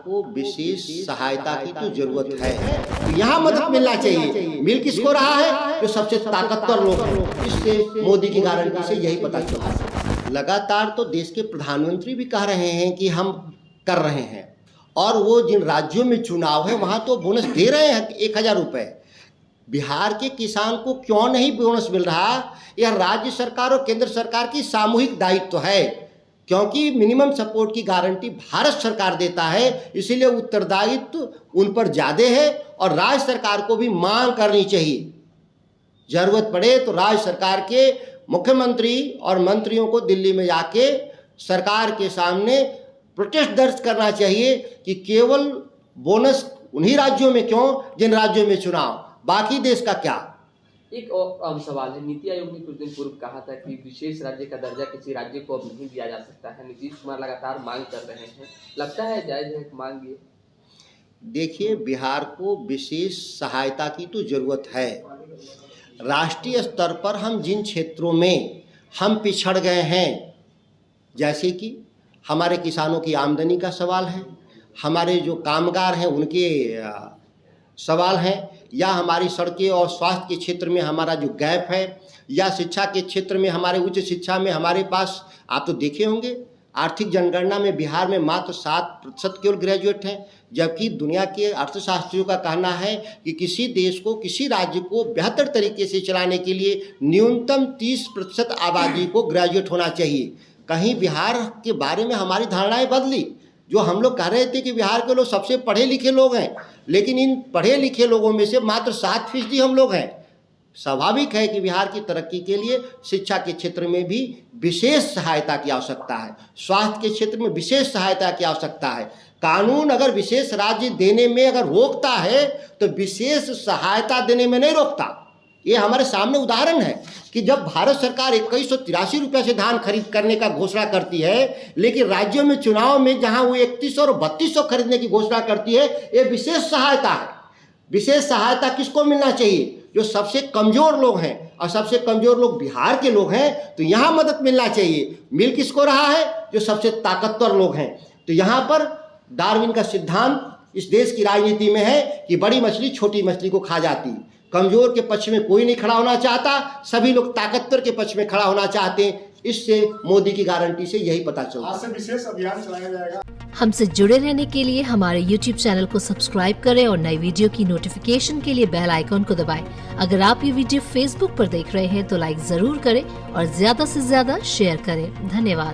को विशेष सहायता की तो जरूरत है, तो यहाँ मदद मिलना चाहिए। मिल किसको रहा है? जो सबसे ताकतवर लोग हैं। इससे मोदी की गारंटी से यही पता चला। लगातार तो देश के प्रधानमंत्री भी कह रहे हैं कि हम कर रहे हैं, और वो जिन राज्यों में चुनाव है वहाँ तो बोनस दे रहे हैं 1000 रुपये। बिहार के किसान को क्यों नहीं बोनस मिल रहा? यह राज्य सरकार और केंद्र सरकार की सामूहिक दायित्व है, क्योंकि मिनिमम सपोर्ट की गारंटी भारत सरकार देता है, इसीलिए उत्तरदायित्व उन पर ज़्यादा है और राज्य सरकार को भी मांग करनी चाहिए। जरूरत पड़े तो राज्य सरकार के मुख्यमंत्री और मंत्रियों को दिल्ली में जाके सरकार के सामने प्रोटेस्ट दर्ज करना चाहिए कि केवल बोनस उन्हीं राज्यों में क्यों जिन राज्यों में चुनाव, बाकी देश का क्या। एक और सवाल है, नीति आयोग ने कुछ दिन पूर्व कहा था कि विशेष राज्य का दर्जा किसी राज्य को अब नहीं दिया जा सकता है। नीतीश कुमार लगातार मांग कर रहे हैं, लगता है जायज है मांग ये? देखिए, बिहार को विशेष सहायता की तो जरूरत है। राष्ट्रीय स्तर पर हम जिन क्षेत्रों में हम पिछड़ गए हैं, जैसे कि हमारे किसानों की आमदनी का सवाल है, हमारे जो कामगार हैं उनके सवाल हैं, या हमारी सड़कें और स्वास्थ्य के क्षेत्र में हमारा जो गैप है, या शिक्षा के क्षेत्र में हमारे उच्च शिक्षा में हमारे पास, आप तो देखे होंगे आर्थिक जनगणना में बिहार में मात्र 7% केवल ग्रेजुएट हैं, जबकि दुनिया के अर्थशास्त्रियों का कहना है कि किसी देश को, किसी राज्य को बेहतर तरीके से चलाने के लिए न्यूनतम 30% आबादी को ग्रेजुएट होना चाहिए। कहीं बिहार के बारे में हमारी धारणाएं बदली। जो हम लोग कह रहे थे कि बिहार के लोग सबसे पढ़े लिखे लोग हैं, लेकिन इन पढ़े लिखे लोगों में से मात्र 7% हम लोग हैं। स्वाभाविक है कि बिहार की तरक्की के लिए शिक्षा के क्षेत्र में भी विशेष सहायता की आवश्यकता है, स्वास्थ्य के क्षेत्र में विशेष सहायता की आवश्यकता है। कानून अगर विशेष राज्य देने में अगर रोकता है तो विशेष सहायता देने में नहीं रोकता। ये हमारे सामने उदाहरण है कि जब भारत सरकार 2183 रुपये से धान खरीद करने का घोषणा करती है, लेकिन राज्यों में चुनाव में जहां वो 3100 और 3200 खरीदने की घोषणा करती है, ये विशेष सहायता है। विशेष सहायता किसको मिलना चाहिए? जो सबसे कमज़ोर लोग हैं, और सबसे कमज़ोर लोग बिहार के लोग हैं, तो यहाँ मदद मिलना चाहिए। मिल किसको रहा है? जो सबसे ताकतवर लोग हैं। तो यहाँ पर डार्विन का सिद्धांत इस देश की राजनीति में है कि बड़ी मछली छोटी मछली को खा जाती है। कमज़ोर के पक्ष में कोई नहीं खड़ा होना चाहता, सभी लोग ताकतवर के पक्ष में खड़ा होना चाहते हैं। इससे मोदी की गारंटी से यही पता चलता है। आज से विशेष अभियान चलाया जाएगा। हमसे जुड़े रहने के लिए हमारे YouTube चैनल को सब्सक्राइब करें और नई वीडियो की नोटिफिकेशन के लिए बेल आइकॉन को दबाएं। अगर आप ये वीडियो Facebook पर देख रहे हैं तो लाइक जरूर करें और ज्यादा से ज्यादा शेयर करें। धन्यवाद।